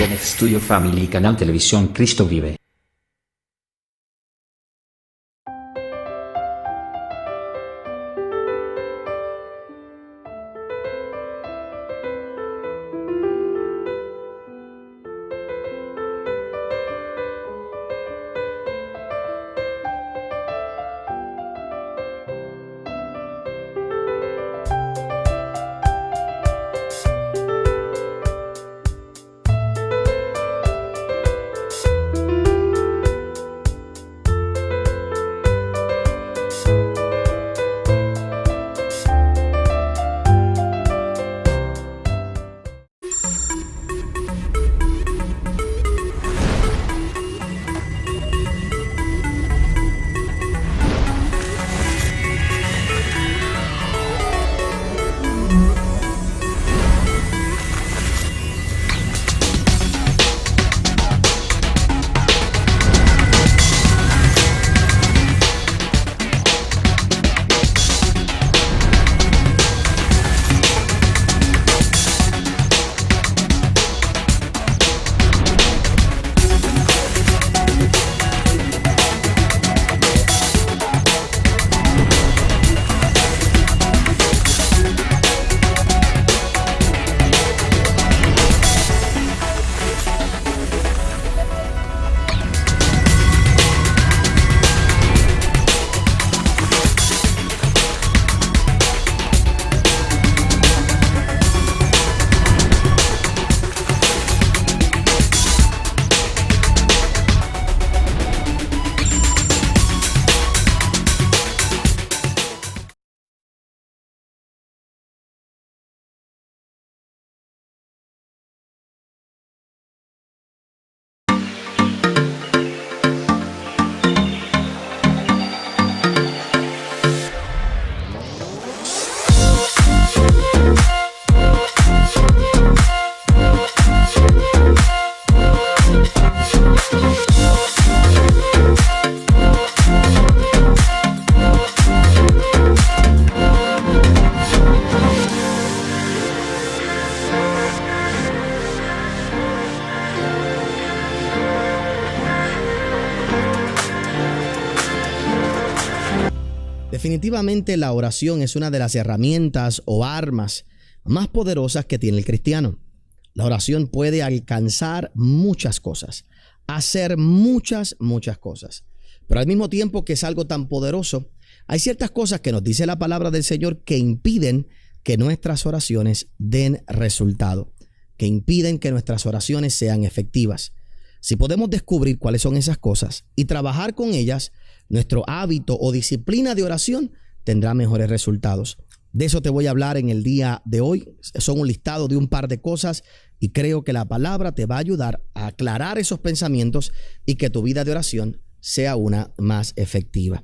Gómez Studio Family, Canal Televisión Cristo Vive. Definitivamente la oración es una de las herramientas o armas más poderosas que tiene el cristiano. La oración puede alcanzar muchas cosas, hacer muchas cosas. Pero al mismo tiempo que es algo tan poderoso, hay ciertas cosas que nos dice la palabra del Señor que impiden que nuestras oraciones den resultado, que impiden que nuestras oraciones sean efectivas. Si podemos descubrir cuáles son esas cosas y trabajar con ellas, nuestro hábito o disciplina de oración tendrá mejores resultados. De eso te voy a hablar en el día de hoy. Son un listado de un par de cosas y creo que la palabra te va a ayudar a aclarar esos pensamientos y que tu vida de oración sea una más efectiva.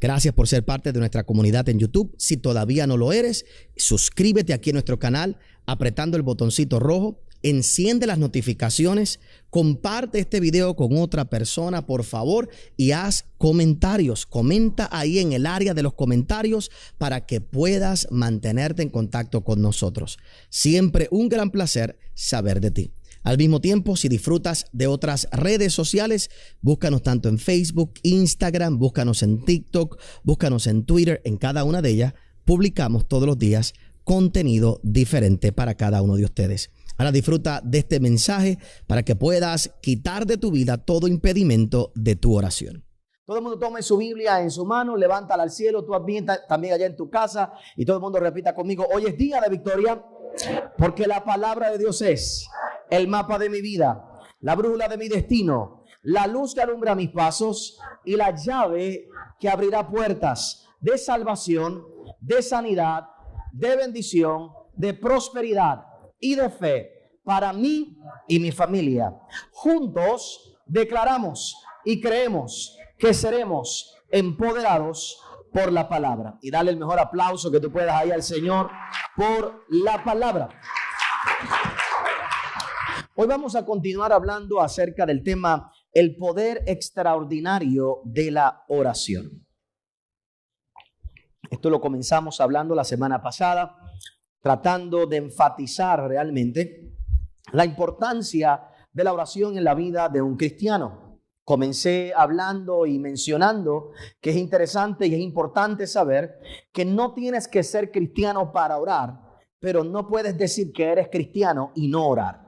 Gracias por ser parte de nuestra comunidad en YouTube. Si todavía no lo eres, suscríbete aquí en nuestro canal apretando el botoncito rojo. Enciende las notificaciones, comparte este video con otra persona, por favor, y haz comentarios. Comenta ahí en el área de los comentarios para que puedas mantenerte en contacto con nosotros. Siempre un gran placer saber de ti. Al mismo tiempo, si disfrutas de otras redes sociales, búscanos tanto en Facebook, Instagram, búscanos en TikTok, búscanos en Twitter. En cada una de ellas publicamos todos los días contenido diferente para cada uno de ustedes. Ahora disfruta de este mensaje para que puedas quitar de tu vida todo impedimento de tu oración. Todo el mundo tome su Biblia en su mano, levántala al cielo, tú también allá en tu casa, y todo el mundo repita conmigo: hoy es día de victoria, porque la palabra de Dios es el mapa de mi vida, la brújula de mi destino, la luz que alumbra mis pasos y la llave que abrirá puertas de salvación, de sanidad, de bendición, de prosperidad y de fe para mí y mi familia. Juntos declaramos y creemos que seremos empoderados por la palabra. Y dale el mejor aplauso que tú puedas ahí al Señor por la palabra. Hoy vamos a continuar hablando acerca del tema el poder extraordinario de la oración. Esto lo comenzamos hablando la semana pasada, tratando de enfatizar realmente la importancia de la oración en la vida de un cristiano. Comencé hablando y mencionando que es interesante y es importante saber que no tienes que ser cristiano para orar, pero no puedes decir que eres cristiano y no orar,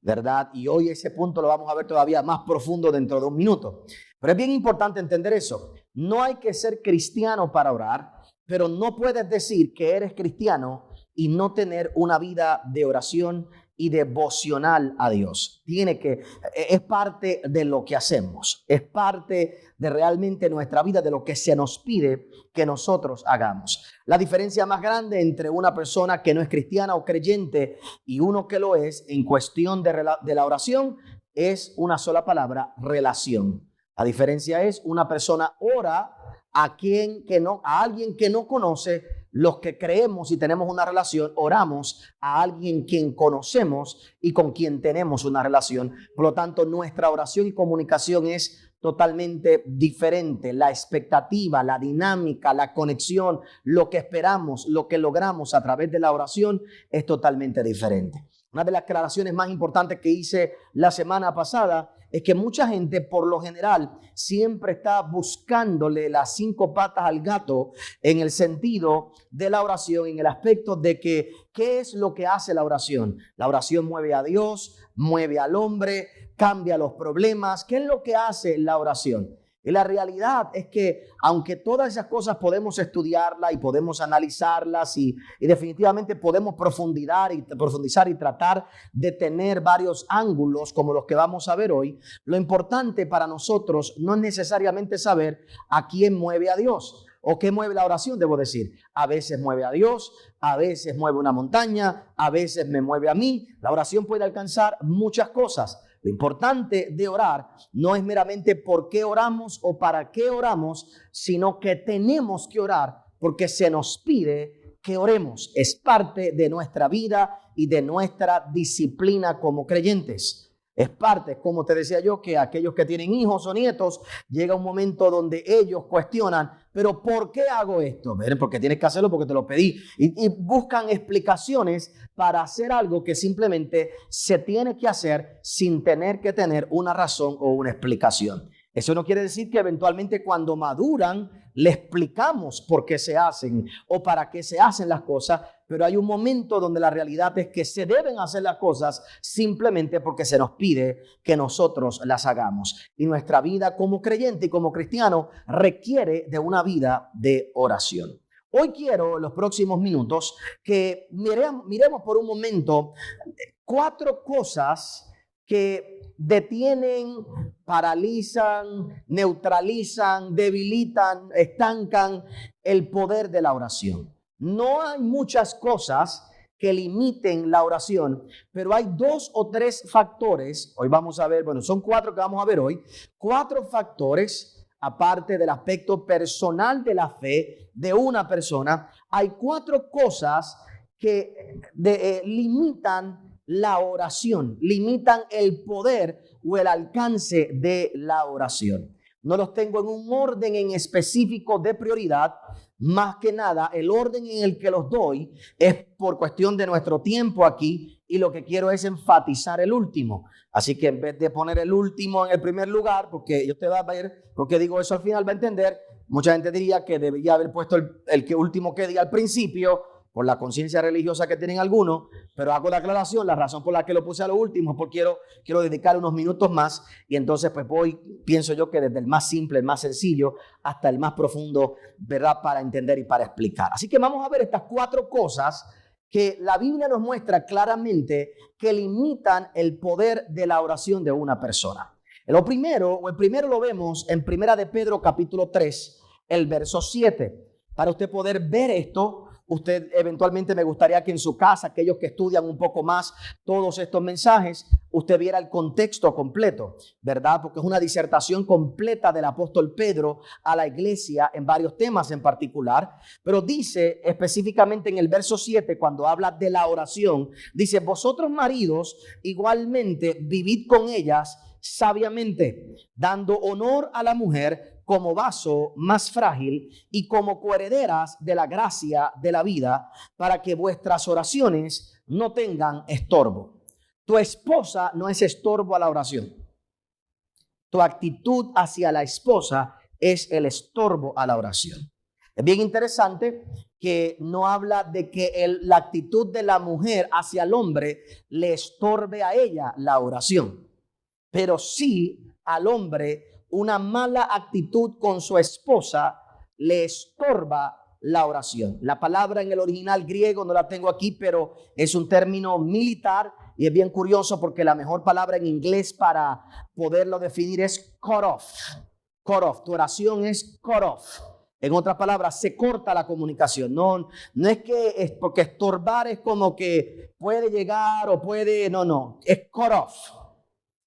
¿verdad? Y hoy ese punto lo vamos a ver todavía más profundo dentro de un minuto. Pero es bien importante entender eso. No hay que ser cristiano para orar, pero no puedes decir que eres cristiano y no tener una vida de oración y devocional a Dios. Es parte de lo que hacemos, es parte de realmente nuestra vida, de lo que se nos pide que nosotros hagamos. La diferencia más grande entre una persona que no es cristiana o creyente y uno que lo es en cuestión de la oración es una sola palabra: relación. La diferencia es una persona ora a alguien que no conoce. Los que creemos y tenemos una relación, oramos a alguien quien conocemos y con quien tenemos una relación. Por lo tanto, nuestra oración y comunicación es totalmente diferente. La expectativa, la dinámica, la conexión, lo que esperamos, lo que logramos a través de la oración es totalmente diferente. Una de las aclaraciones más importantes que hice la semana pasada es que mucha gente, por lo general, siempre está buscándole las 5 patas al gato en el sentido de la oración, en el aspecto de que ¿qué es lo que hace la oración? La oración mueve a Dios, mueve al hombre, cambia los problemas. ¿Qué es lo que hace la oración? Y la realidad es que aunque todas esas cosas podemos estudiarlas y podemos analizarlas y definitivamente podemos profundizar y tratar de tener varios ángulos como los que vamos a ver hoy, lo importante para nosotros no es necesariamente saber a quién mueve a Dios o qué mueve la oración, debo decir. A veces mueve a Dios, a veces mueve una montaña, a veces me mueve a mí. La oración puede alcanzar muchas cosas. Lo importante de orar no es meramente por qué oramos o para qué oramos, sino que tenemos que orar porque se nos pide que oremos. Es parte de nuestra vida y de nuestra disciplina como creyentes. Es parte, como te decía yo, que aquellos que tienen hijos o nietos, llega un momento donde ellos cuestionan, pero ¿por qué hago esto? Porque tienes que hacerlo porque te lo pedí. Y buscan explicaciones para hacer algo que simplemente se tiene que hacer sin tener que tener una razón o una explicación. Eso no quiere decir que eventualmente cuando maduran le explicamos por qué se hacen o para qué se hacen las cosas, pero hay un momento donde la realidad es que se deben hacer las cosas simplemente porque se nos pide que nosotros las hagamos. Y nuestra vida como creyente y como cristiano requiere de una vida de oración. Hoy quiero, en los próximos minutos, que miremos por un momento 4 cosas que detienen, paralizan, neutralizan, debilitan, estancan el poder de la oración. No hay muchas cosas que limiten la oración, pero hay 2 o 3 factores. Hoy vamos a ver, son 4 que vamos a ver hoy. 4 factores, aparte del aspecto personal de la fe de una persona, hay 4 cosas que limitan la oración, limitan el poder o el alcance de la oración. No los tengo en un orden en específico de prioridad. Más que nada, el orden en el que los doy es por cuestión de nuestro tiempo aquí y lo que quiero es enfatizar el último. Así que en vez de poner el último en el primer lugar, porque yo te va a ver, porque digo eso al final va a entender, mucha gente diría que debería haber puesto el último que diga al principio, por la conciencia religiosa que tienen algunos, pero hago la aclaración, la razón por la que lo puse a lo último es porque quiero dedicar unos minutos más y entonces pues pienso yo que desde el más simple, el más sencillo, hasta el más profundo, ¿verdad? Para entender y para explicar. Así que vamos a ver estas 4 cosas que la Biblia nos muestra claramente que limitan el poder de la oración de una persona. El primero lo vemos en 1 de Pedro capítulo 3, el verso 7. Para usted poder ver esto, usted eventualmente me gustaría que en su casa, aquellos que estudian un poco más todos estos mensajes, usted viera el contexto completo, ¿verdad? Porque es una disertación completa del apóstol Pedro a la iglesia en varios temas en particular, pero dice específicamente en el verso 7, cuando habla de la oración, dice: vosotros maridos igualmente vivid con ellas sabiamente, dando honor a la mujer como vaso más frágil y como coherederas de la gracia de la vida, para que vuestras oraciones no tengan estorbo. Tu esposa no es estorbo a la oración. Tu actitud hacia la esposa es el estorbo a la oración. Es bien interesante que no habla de que la actitud de la mujer hacia el hombre le estorbe a ella la oración, pero sí al hombre una mala actitud con su esposa le estorba la oración. La palabra en el original griego no la tengo aquí, pero es un término militar y es bien curioso porque la mejor palabra en inglés para poderlo definir es cut off. Cut off. Tu oración es cut off. En otras palabras, se corta la comunicación. No es que es porque estorbar es como que puede llegar o puede, no, es cut off.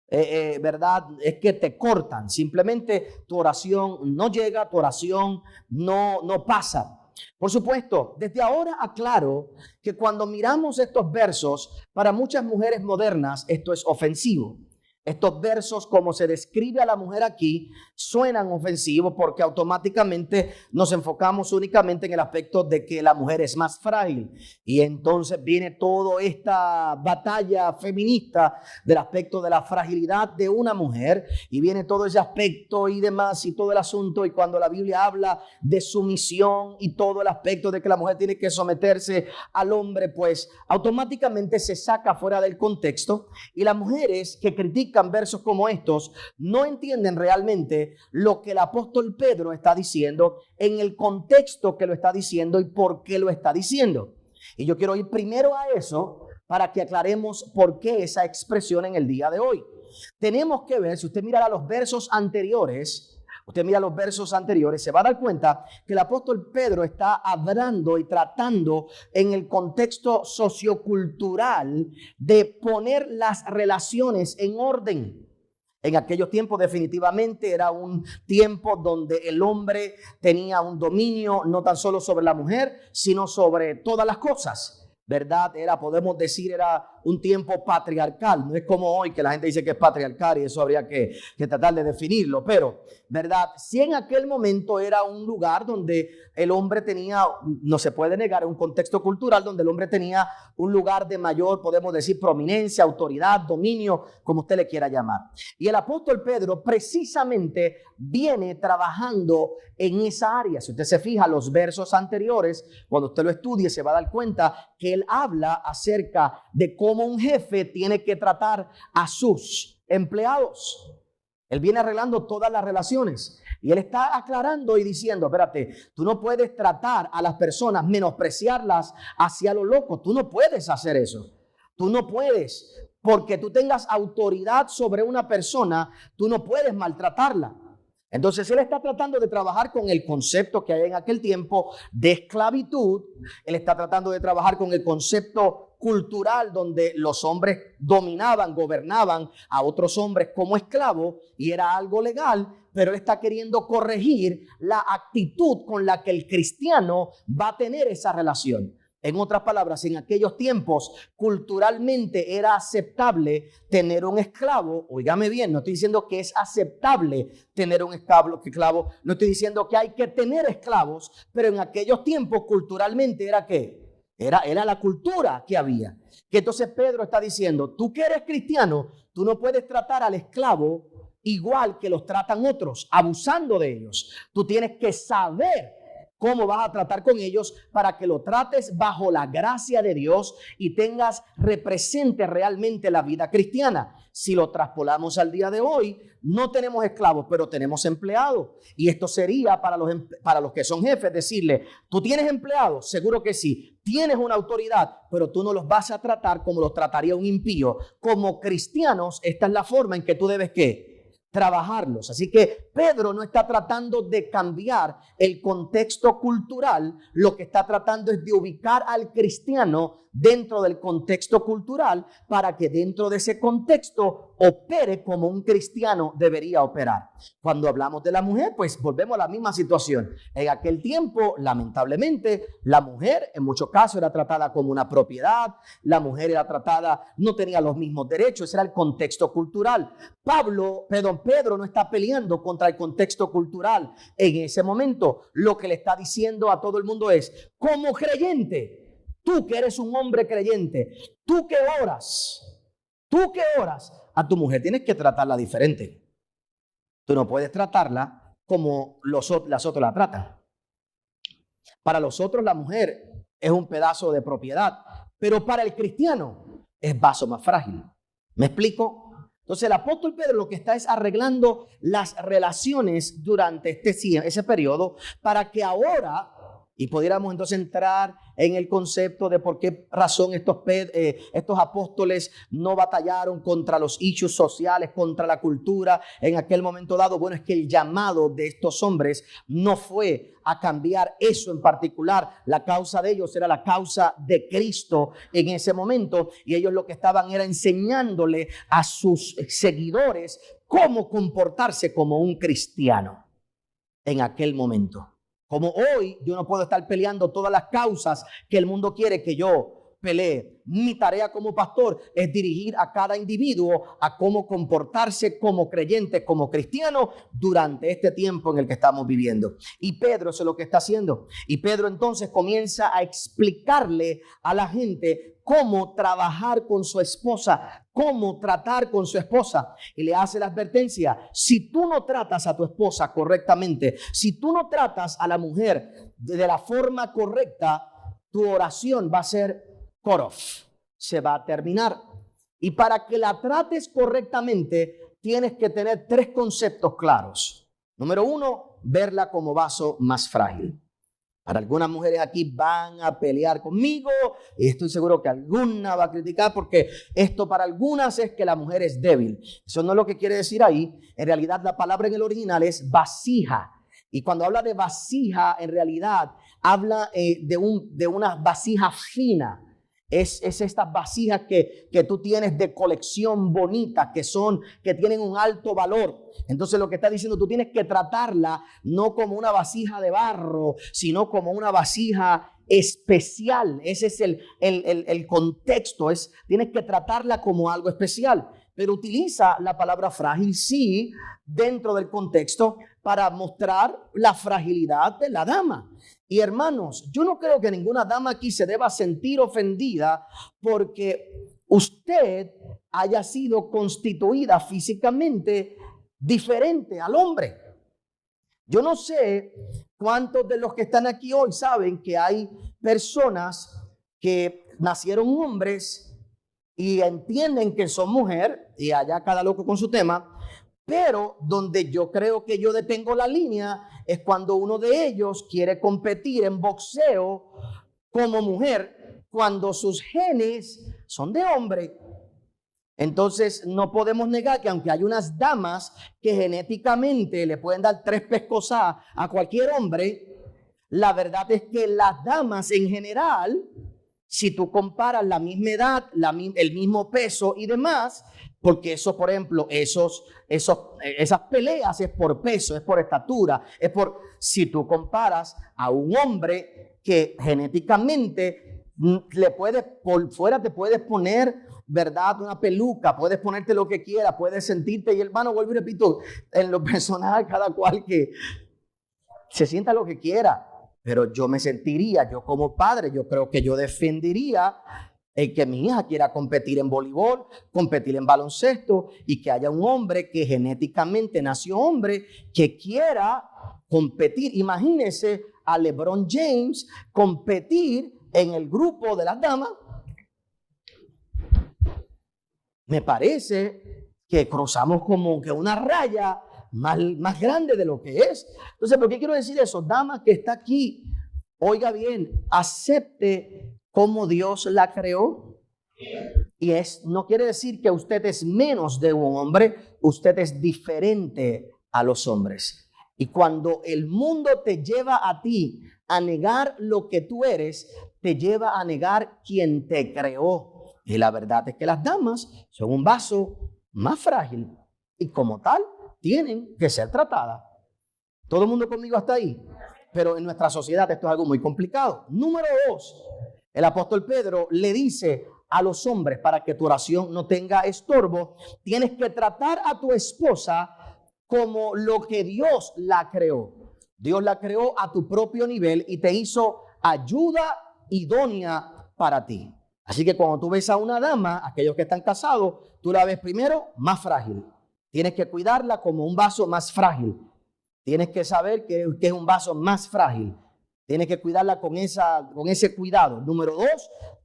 ¿Verdad? Es que te cortan. Simplemente tu oración no llega, tu oración no pasa. Por supuesto, desde ahora aclaro que cuando miramos estos versos, para muchas mujeres modernas esto es ofensivo. Estos versos, como se describe a la mujer aquí, suenan ofensivos porque automáticamente nos enfocamos únicamente en el aspecto de que la mujer es más frágil. Y entonces viene toda esta batalla feminista del aspecto de la fragilidad de una mujer y viene todo ese aspecto y demás y todo el asunto. Y cuando la Biblia habla de sumisión y todo el aspecto de que la mujer tiene que someterse al hombre, pues automáticamente se saca fuera del contexto y las mujeres que critican versos como estos no entienden realmente lo que el apóstol Pedro está diciendo en el contexto que lo está diciendo y por qué lo está diciendo. Y yo quiero ir primero a eso para que aclaremos por qué esa expresión en el día de hoy. Tenemos que ver, si usted mira los versos anteriores, se va a dar cuenta que el apóstol Pedro está hablando y tratando en el contexto sociocultural de poner las relaciones en orden. En aquellos tiempos definitivamente era un tiempo donde el hombre tenía un dominio no tan solo sobre la mujer, sino sobre todas las cosas. ¿Verdad? Podemos decir, era un tiempo patriarcal. No es como hoy que la gente dice que es patriarcal y eso habría que tratar de definirlo. Pero, ¿verdad? Si en aquel momento era un lugar donde el hombre tenía, no se puede negar, un contexto cultural donde el hombre tenía un lugar de mayor, podemos decir, prominencia, autoridad, dominio, como usted le quiera llamar. Y el apóstol Pedro precisamente viene trabajando en esa área. Si usted se fija los versos anteriores, cuando usted lo estudie se va a dar cuenta que él habla acerca de cómo un jefe tiene que tratar a sus empleados. Él viene arreglando todas las relaciones y él está aclarando y diciendo, espérate, tú no puedes tratar a las personas, menospreciarlas hacia lo loco. Tú no puedes hacer eso. Tú no puedes, porque tú tengas autoridad sobre una persona, tú no puedes maltratarla. Entonces él está tratando de trabajar con el concepto que hay en aquel tiempo de esclavitud. Él está tratando de trabajar con el concepto cultural donde los hombres dominaban, gobernaban a otros hombres como esclavos y era algo legal, pero él está queriendo corregir la actitud con la que el cristiano va a tener esa relación. En otras palabras, en aquellos tiempos culturalmente era aceptable tener un esclavo. Óigame bien, no estoy diciendo que es aceptable tener un esclavo, no estoy diciendo que hay que tener esclavos, pero en aquellos tiempos culturalmente era ¿qué? Era la cultura que había. Que entonces Pedro está diciendo, tú que eres cristiano, tú no puedes tratar al esclavo igual que los tratan otros, abusando de ellos. Tú tienes que saber cómo vas a tratar con ellos para que lo trates bajo la gracia de Dios y represente realmente la vida cristiana. Si lo traspolamos al día de hoy, no tenemos esclavos, pero tenemos empleados. Y esto sería para los que son jefes, decirle, ¿tú tienes empleados? Seguro que sí. Tienes una autoridad, pero tú no los vas a tratar como los trataría un impío. Como cristianos, esta es la forma en que tú debes trabajarlos. Así que Pedro no está tratando de cambiar el contexto cultural, lo que está tratando es de ubicar al cristiano dentro del contexto cultural para que dentro de ese contexto opere como un cristiano debería operar. Cuando hablamos de la mujer, pues volvemos a la misma situación. En aquel tiempo, lamentablemente, la mujer en muchos casos era tratada como una propiedad, la mujer era tratada, no tenía los mismos derechos, ese era el contexto cultural. Pedro no está peleando contra el contexto cultural. En ese momento, lo que le está diciendo a todo el mundo es, como creyente, tú que eres un hombre creyente, tú que oras, Tú que oras a tu mujer tienes que tratarla diferente. Tú no puedes tratarla como las otras la tratan. Para los otros la mujer es un pedazo de propiedad, pero para el cristiano es vaso más frágil. ¿Me explico? Entonces el apóstol Pedro lo que está es arreglando las relaciones durante ese periodo para que ahora, y pudiéramos entonces entrar en el concepto de por qué razón estos apóstoles no batallaron contra los issues sociales, contra la cultura en aquel momento dado. Bueno, es que el llamado de estos hombres no fue a cambiar eso en particular. La causa de ellos era la causa de Cristo en ese momento, y ellos lo que estaban era enseñándole a sus seguidores cómo comportarse como un cristiano en aquel momento. Como hoy yo no puedo estar peleando todas las causas que el mundo quiere que yo pelee. Mi tarea como pastor es dirigir a cada individuo a cómo comportarse como creyente, como cristiano durante este tiempo en el que estamos viviendo. Y Pedro eso es lo que está haciendo. Y Pedro entonces comienza a explicarle a la gente cómo trabajar con su esposa, cómo tratar con su esposa. Y le hace la advertencia: si tú no tratas a tu esposa correctamente, si tú no tratas a la mujer de la forma correcta, tu oración va a ser cut off, se va a terminar. Y para que la trates correctamente, tienes que tener 3 conceptos claros. Número 1, verla como vaso más frágil. Para algunas mujeres aquí van a pelear conmigo y estoy seguro que alguna va a criticar, porque esto para algunas es que la mujer es débil. Eso no es lo que quiere decir ahí. En realidad la palabra en el original es vasija. Y cuando habla de vasija, en realidad habla de una vasija fina. Es estas vasijas que tú tienes de colección bonitas, que tienen un alto valor. Entonces lo que está diciendo, tú tienes que tratarla no como una vasija de barro, sino como una vasija especial. Ese es el contexto. Tienes que tratarla como algo especial. Pero utiliza la palabra frágil, sí, dentro del contexto para mostrar la fragilidad de la dama. Y hermanos, yo no creo que ninguna dama aquí se deba sentir ofendida porque usted haya sido constituida físicamente diferente al hombre. Yo no sé cuántos de los que están aquí hoy saben que hay personas que nacieron hombres y entienden que son mujer, y allá cada loco con su tema. Pero donde yo creo que yo detengo la línea es cuando uno de ellos quiere competir en boxeo como mujer, cuando sus genes son de hombre. Entonces no podemos negar que aunque hay unas damas que genéticamente le pueden dar 3 pescosadas a cualquier hombre, la verdad es que las damas en general, si tú comparas la misma edad, el mismo peso y demás, porque eso, por ejemplo, esas peleas es por peso, es por estatura, si tú comparas a un hombre que genéticamente por fuera te puedes poner, ¿verdad?, una peluca, puedes ponerte lo que quieras, puedes sentirte, y hermano, vuelvo y repito, en lo personal, cada cual que se sienta lo que quiera. Pero yo me sentiría, yo como padre, yo creo que yo defendería el que mi hija quiera competir en voleibol, competir en baloncesto, y que haya un hombre que genéticamente nació hombre, que quiera competir. Imagínese a LeBron James competir en el grupo de las damas. Me parece que cruzamos como que una raya más grande de lo que es. Entonces, ¿por qué quiero decir eso? Dama que está aquí, oiga bien, acepte cómo Dios la creó. Y no quiere decir que usted es menos de un hombre, usted es diferente a los hombres. Y cuando el mundo te lleva a ti a negar lo que tú eres, te lleva a negar quien te creó. Y la verdad es que las damas son un vaso más frágil y como tal tienen que ser tratadas. ¿Todo el mundo conmigo hasta ahí? Pero en nuestra sociedad esto es algo muy complicado. Número 2, el apóstol Pedro le dice a los hombres, para que tu oración no tenga estorbo, tienes que tratar a tu esposa como lo que Dios la creó. Dios la creó a tu propio nivel y te hizo ayuda idónea para ti. Así que cuando tú ves a una dama, aquellos que están casados, tú la ves primero más frágil. Tienes que cuidarla como un vaso más frágil. Tienes que saber que es un vaso más frágil. Tienes que cuidarla con ese cuidado. Número 2,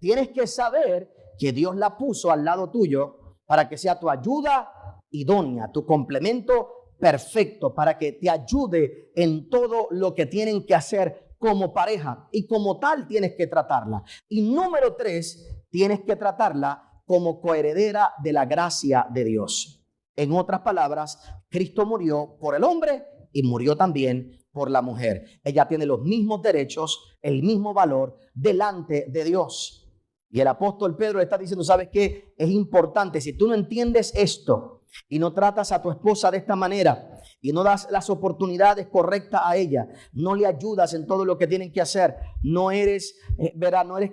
tienes que saber que Dios la puso al lado tuyo para que sea tu ayuda idónea, tu complemento perfecto, para que te ayude en todo lo que tienen que hacer como pareja. Y como tal tienes que tratarla. Y número 3, tienes que tratarla como coheredera de la gracia de Dios. En otras palabras, Cristo murió por el hombre y murió también por la mujer. Ella tiene los mismos derechos, el mismo valor delante de Dios. Y el apóstol Pedro está diciendo, ¿sabes qué? Es importante, si tú no entiendes esto y no tratas a tu esposa de esta manera y no das las oportunidades correctas a ella, no le ayudas en todo lo que tienen que hacer, no eres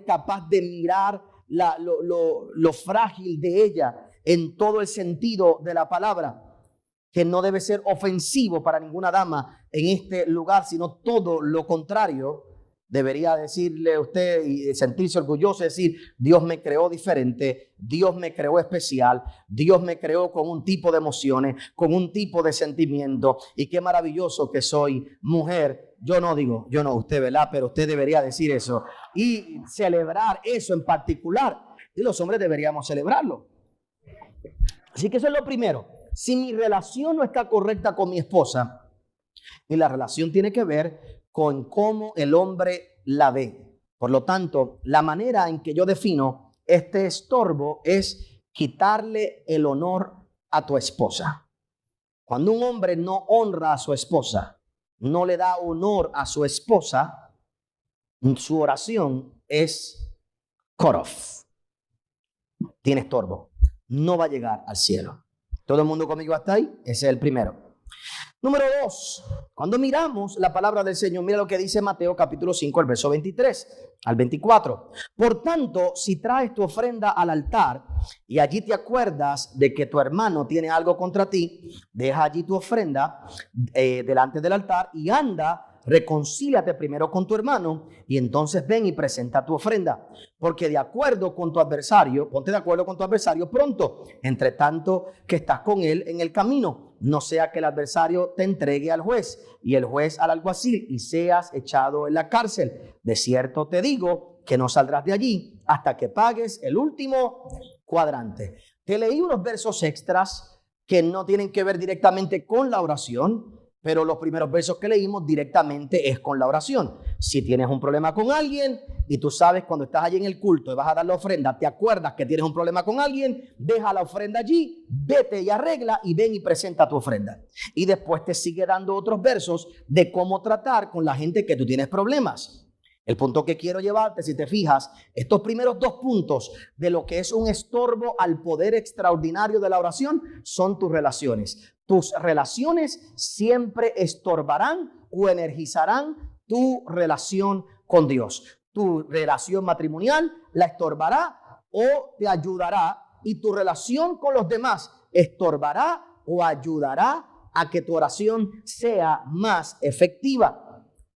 capaz de mirar lo frágil de ella en todo el sentido de la palabra, que no debe ser ofensivo para ninguna dama en este lugar, sino todo lo contrario. Debería decirle a usted y sentirse orgulloso, decir, Dios me creó diferente, Dios me creó especial, Dios me creó con un tipo de emociones, con un tipo de sentimiento, y qué maravilloso que soy mujer. Yo no, usted, ¿verdad? Pero usted debería decir eso y celebrar eso en particular, y los hombres deberíamos celebrarlo. Así que eso es lo primero. Si mi relación no está correcta con mi esposa, y la relación tiene que ver con cómo el hombre la ve. Por lo tanto, la manera en que yo defino este estorbo es quitarle el honor a tu esposa. Cuando un hombre no honra a su esposa, no le da honor a su esposa, su oración es cut off. Tiene estorbo. No va a llegar al cielo. ¿Todo el mundo conmigo hasta ahí? Ese es el primero. Número 2, cuando miramos la palabra del Señor, mira lo que dice Mateo capítulo 5, el verso 23 al 24. Por tanto, si traes tu ofrenda al altar y allí te acuerdas de que tu hermano tiene algo contra ti, deja allí tu ofrenda delante del altar y anda, reconcíliate primero con tu hermano y entonces ven y presenta tu ofrenda. Porque de acuerdo con tu adversario, ponte de acuerdo con tu adversario pronto, entre tanto que estás con él en el camino. No sea que el adversario te entregue al juez y el juez al alguacil y seas echado en la cárcel. De cierto te digo que no saldrás de allí hasta que pagues el último cuadrante. Te leí unos versos extras que no tienen que ver directamente con la oración, pero los primeros versos que leímos directamente es con la oración. Si tienes un problema con alguien y tú sabes cuando estás allí en el culto y vas a dar la ofrenda, te acuerdas que tienes un problema con alguien, deja la ofrenda allí, vete y arregla y ven y presenta tu ofrenda. Y después te sigue dando otros versos de cómo tratar con la gente que tú tienes problemas. El punto que quiero llevarte, si te fijas, estos primeros 2 puntos de lo que es un estorbo al poder extraordinario de la oración son tus relaciones. Tus relaciones siempre estorbarán o energizarán tu relación con Dios. Tu relación matrimonial la estorbará o te ayudará, y tu relación con los demás estorbará o ayudará a que tu oración sea más efectiva.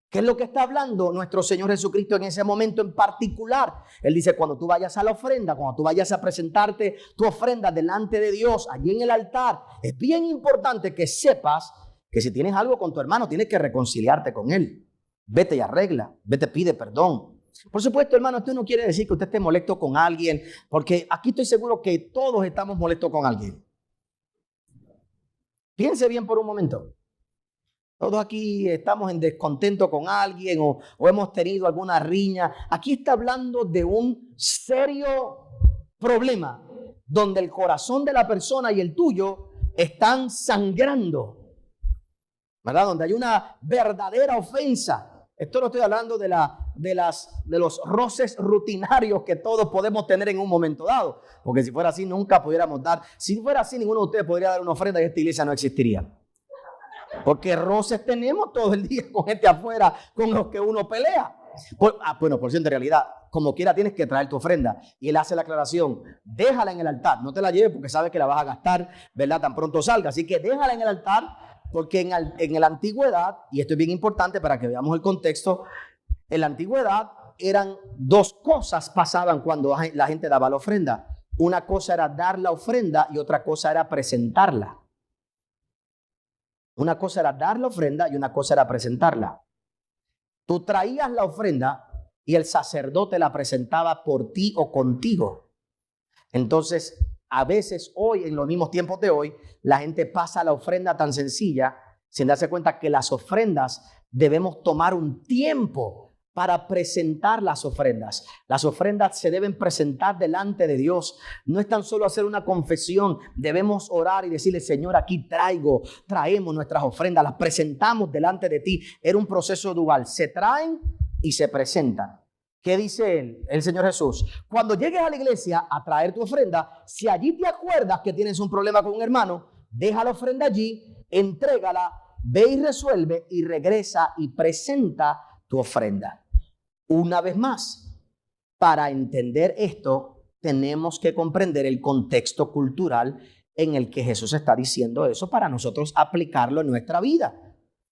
¿Qué es lo que está hablando nuestro Señor Jesucristo en ese momento en particular? Él dice, cuando tú vayas a la ofrenda, cuando tú vayas a presentarte tu ofrenda delante de Dios, allí en el altar, es bien importante que sepas que si tienes algo con tu hermano, tienes que reconciliarte con él. Vete y arregla, vete, pide perdón. Por supuesto, hermano, esto no quiere decir que usted esté molesto con alguien, porque aquí estoy seguro que todos estamos molestos con alguien. Piense bien por un momento. Todos aquí estamos en descontento con alguien o hemos tenido alguna riña. Aquí está hablando de un serio problema donde el corazón de la persona y el tuyo están sangrando, ¿verdad? Donde hay una verdadera ofensa. Esto no estoy hablando de los roces rutinarios que todos podemos tener en un momento dado, porque si fuera así nunca pudiéramos dar. Si fuera así, ninguno de ustedes podría dar una ofrenda y esta iglesia no existiría. Porque roces tenemos todo el día con gente afuera con los que uno pelea. Bueno, por cierto, en realidad, como quiera tienes que traer tu ofrenda. Y él hace la aclaración, déjala en el altar, no te la lleves porque sabes que la vas a gastar, ¿verdad? Tan pronto salga. Así que déjala en el altar, porque en la antigüedad, y esto es bien importante para que veamos el contexto, en la antigüedad eran dos cosas pasaban cuando la gente daba la ofrenda. Una cosa era dar la ofrenda y otra cosa era presentarla. Una cosa era dar la ofrenda y una cosa era presentarla. Tú traías la ofrenda y el sacerdote la presentaba por ti o contigo. Entonces, a veces hoy, en los mismos tiempos de hoy, la gente pasa la ofrenda tan sencilla sin darse cuenta que las ofrendas debemos tomar un tiempo para presentar las ofrendas. Las ofrendas se deben presentar delante de Dios. No es tan solo hacer una confesión. Debemos orar y decirle, Señor, aquí traemos nuestras ofrendas, las presentamos delante de ti. Era un proceso dual. Se traen y se presentan. ¿Qué dice él, el Señor Jesús? Cuando llegues a la iglesia a traer tu ofrenda, si allí te acuerdas que tienes un problema con un hermano, deja la ofrenda allí, entrégala, ve y resuelve y regresa y presenta tu ofrenda. Una vez más, para entender esto, tenemos que comprender el contexto cultural en el que Jesús está diciendo eso para nosotros aplicarlo en nuestra vida.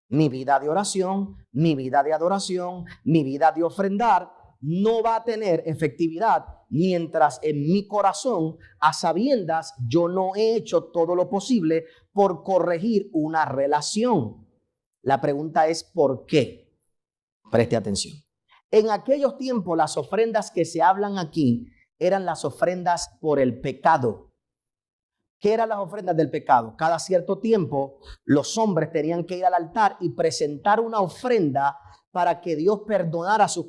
Mi vida de oración, mi vida de adoración, mi vida de ofrendar no va a tener efectividad mientras en mi corazón, a sabiendas, yo no he hecho todo lo posible por corregir una relación. La pregunta es ¿por qué? Preste atención. En aquellos tiempos, las ofrendas que se hablan aquí eran las ofrendas por el pecado. ¿Qué eran las ofrendas del pecado? Cada cierto tiempo, los hombres tenían que ir al altar y presentar una ofrenda para que Dios perdonara sus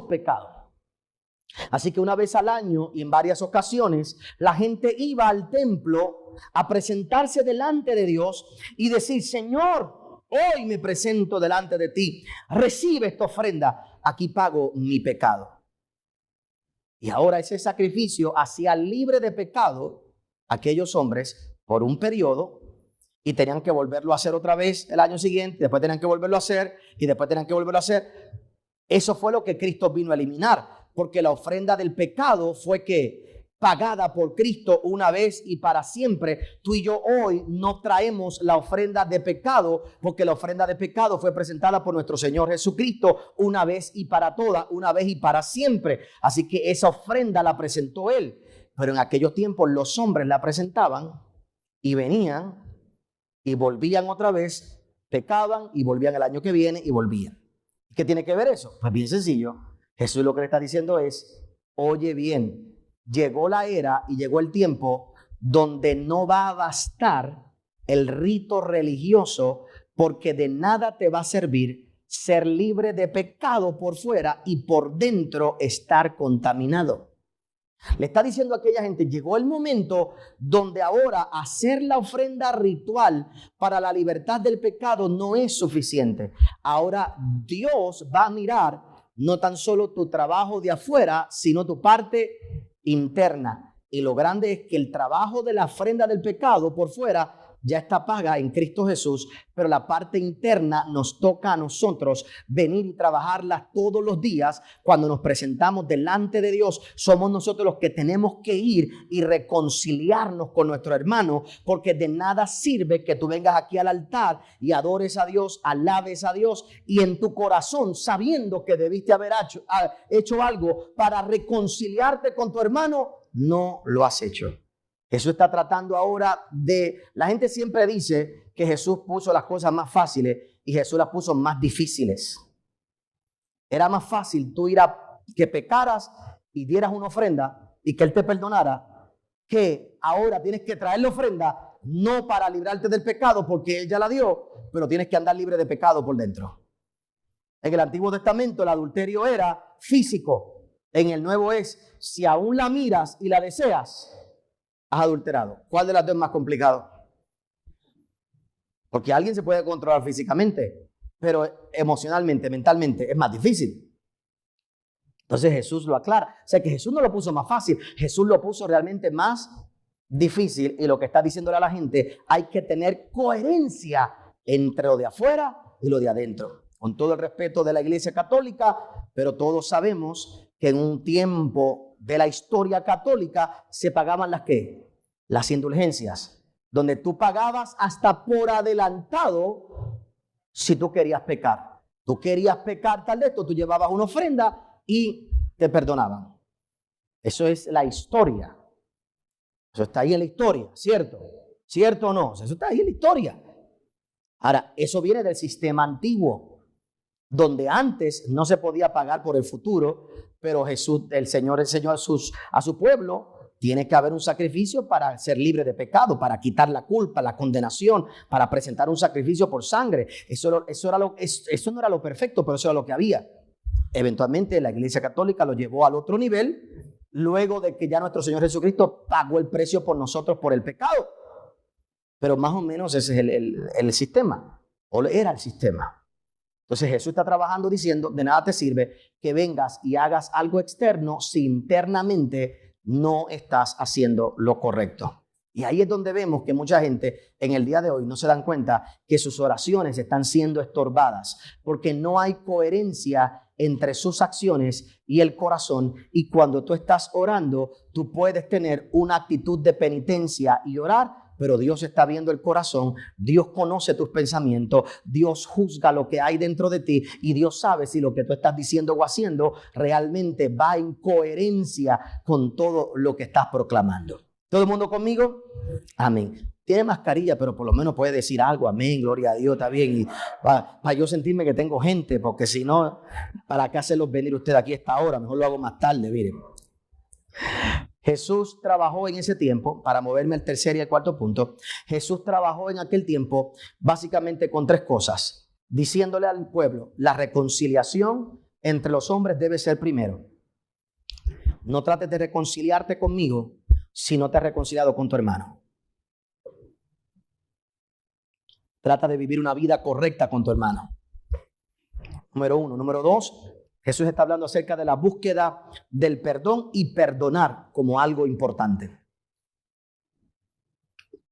pecados. Así que una vez al año y en varias ocasiones, la gente iba al templo a presentarse delante de Dios y decir, Señor, hoy me presento delante de ti, recibe esta ofrenda, aquí pago mi pecado. Y ahora ese sacrificio hacía libre de pecado a aquellos hombres por un periodo y tenían que volverlo a hacer otra vez el año siguiente, después tenían que volverlo a hacer y después tenían que volverlo a hacer. Eso fue lo que Cristo vino a eliminar, porque la ofrenda del pecado fue que pagada por Cristo una vez y para siempre. Tú y yo hoy no traemos la ofrenda de pecado, porque la ofrenda de pecado fue presentada por nuestro Señor Jesucristo una vez y para todas, una vez y para siempre. Así que esa ofrenda la presentó Él. Pero en aquellos tiempos los hombres la presentaban y venían y volvían otra vez, pecaban y volvían el año que viene y volvían. ¿Qué tiene que ver eso? Pues bien sencillo. Jesús lo que le está diciendo es, oye bien, llegó la era y llegó el tiempo donde no va a bastar el rito religioso, porque de nada te va a servir ser libre de pecado por fuera y por dentro estar contaminado. Le está diciendo a aquella gente, llegó el momento donde ahora hacer la ofrenda ritual para la libertad del pecado no es suficiente. Ahora Dios va a mirar no tan solo tu trabajo de afuera, sino tu parte interna. Y lo grande es que el trabajo de la ofrenda del pecado por fuera ya está paga en Cristo Jesús, pero la parte interna nos toca a nosotros venir y trabajarla todos los días. Cuando nos presentamos delante de Dios, somos nosotros los que tenemos que ir y reconciliarnos con nuestro hermano, porque de nada sirve que tú vengas aquí al altar y adores a Dios, alabes a Dios, y en tu corazón, sabiendo que debiste haber hecho algo para reconciliarte con tu hermano, no lo has hecho. Jesús está tratando ahora de... La gente siempre dice que Jesús puso las cosas más fáciles y Jesús las puso más difíciles. Era más fácil tú ir a que pecaras y dieras una ofrenda y que Él te perdonara, que ahora tienes que traer la ofrenda no para librarte del pecado porque Él ya la dio, pero tienes que andar libre de pecado por dentro. En el Antiguo Testamento el adulterio era físico. En el Nuevo es, si aún la miras y la deseas, has adulterado. ¿Cuál de las dos es más complicado? Porque alguien se puede controlar físicamente, pero emocionalmente, mentalmente es más difícil. Entonces Jesús lo aclara. O sea que Jesús no lo puso más fácil, Jesús lo puso realmente más difícil. Y lo que está diciéndole a la gente, hay que tener coherencia entre lo de afuera y lo de adentro. Con todo el respeto de la Iglesia Católica, pero todos sabemos que en un tiempo de la historia católica se pagaban las indulgencias, donde tú pagabas hasta por adelantado si tú querías pecar. Tú querías pecar tal de esto, tú llevabas una ofrenda y te perdonaban. Eso es la historia. Eso está ahí en la historia, ¿cierto? ¿Cierto o no? Eso está ahí en la historia. Ahora, eso viene del sistema antiguo, donde antes no se podía pagar por el futuro, pero Jesús, el Señor enseñó a su pueblo, tiene que haber un sacrificio para ser libre de pecado, para quitar la culpa, la condenación, para presentar un sacrificio por sangre. Eso no era lo perfecto, pero eso era lo que había. Eventualmente la Iglesia Católica lo llevó al otro nivel, luego de que ya nuestro Señor Jesucristo pagó el precio por nosotros por el pecado. Pero más o menos ese es el sistema, o era el sistema. Entonces Jesús está trabajando diciendo, de nada te sirve que vengas y hagas algo externo si internamente no estás haciendo lo correcto. Y ahí es donde vemos que mucha gente en el día de hoy no se dan cuenta que sus oraciones están siendo estorbadas porque no hay coherencia entre sus acciones y el corazón. Y cuando tú estás orando, tú puedes tener una actitud de penitencia y orar, pero Dios está viendo el corazón, Dios conoce tus pensamientos, Dios juzga lo que hay dentro de ti y Dios sabe si lo que tú estás diciendo o haciendo realmente va en coherencia con todo lo que estás proclamando. ¿Todo el mundo conmigo? Amén. Tiene mascarilla, pero por lo menos puede decir algo. Amén, gloria a Dios, está bien. Y para yo sentirme que tengo gente, porque si no, ¿para qué hacerlos venir usted aquí a esta hora? Mejor lo hago más tarde, miren. Jesús trabajó en ese tiempo, para moverme al tercer y al cuarto punto, Jesús trabajó en aquel tiempo básicamente con tres cosas, diciéndole al pueblo, la reconciliación entre los hombres debe ser primero. No trates de reconciliarte conmigo si no te has reconciliado con tu hermano. Trata de vivir una vida correcta con tu hermano. Número uno. Número dos, Jesús está hablando acerca de la búsqueda del perdón y perdonar como algo importante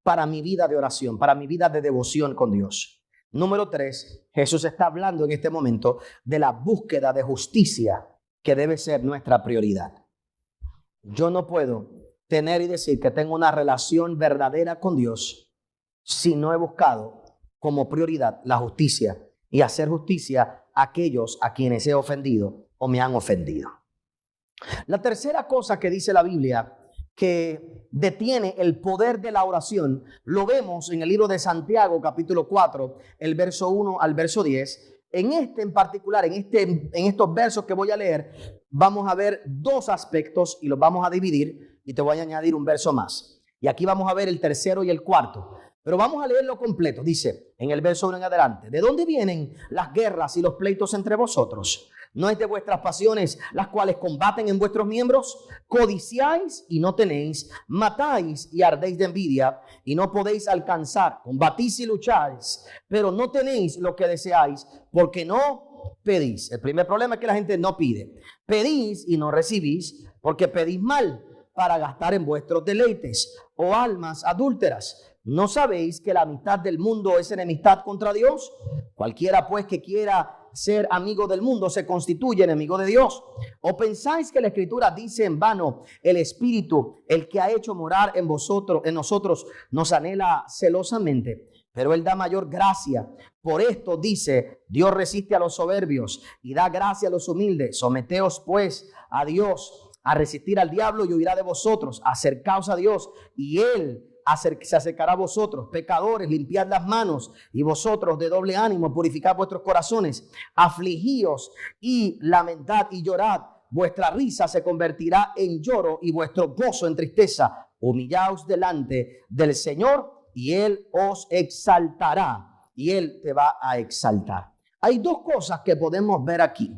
para mi vida de oración, para mi vida de devoción con Dios. Número tres, Jesús está hablando en este momento de la búsqueda de justicia que debe ser nuestra prioridad. Yo no puedo tener y decir que tengo una relación verdadera con Dios si no he buscado como prioridad la justicia y hacer justicia a aquellos a quienes he ofendido o me han ofendido. La tercera cosa que dice la Biblia que detiene el poder de la oración, lo vemos en el libro de Santiago, capítulo 4, el verso 1 al verso 10. En particular, en estos versos que voy a leer, vamos a ver dos aspectos y los vamos a dividir y te voy a añadir un verso más. Y aquí vamos a ver el tercero y el cuarto. Pero vamos a leerlo completo. Dice en el verso 1 en adelante: ¿de dónde vienen las guerras y los pleitos entre vosotros? ¿No es de vuestras pasiones las cuales combaten en vuestros miembros? Codiciáis y no tenéis, matáis y ardéis de envidia y no podéis alcanzar, combatís y lucháis, pero no tenéis lo que deseáis porque no pedís. El primer problema es que la gente no pide. Pedís y no recibís porque pedís mal para gastar en vuestros deleites. Oh almas adúlteras, ¿no sabéis que la amistad del mundo es enemistad contra Dios? Cualquiera pues que quiera ser amigo del mundo se constituye enemigo de Dios. ¿O pensáis que la Escritura dice en vano, el Espíritu, el que ha hecho morar en nosotros, nos anhela celosamente? Pero Él da mayor gracia. Por esto dice, Dios resiste a los soberbios y da gracia a los humildes. Someteos pues a Dios, a resistir al diablo y huirá de vosotros. Acercaos a Dios y Él se acercará a vosotros. Pecadores, limpiad las manos, y vosotros de doble ánimo purificad vuestros corazones. Afligíos y lamentad y llorad. Vuestra risa se convertirá en lloro y vuestro gozo en tristeza. Humillaos delante del Señor y Él os exaltará. Y Él te va a exaltar. Hay dos cosas que podemos ver aquí.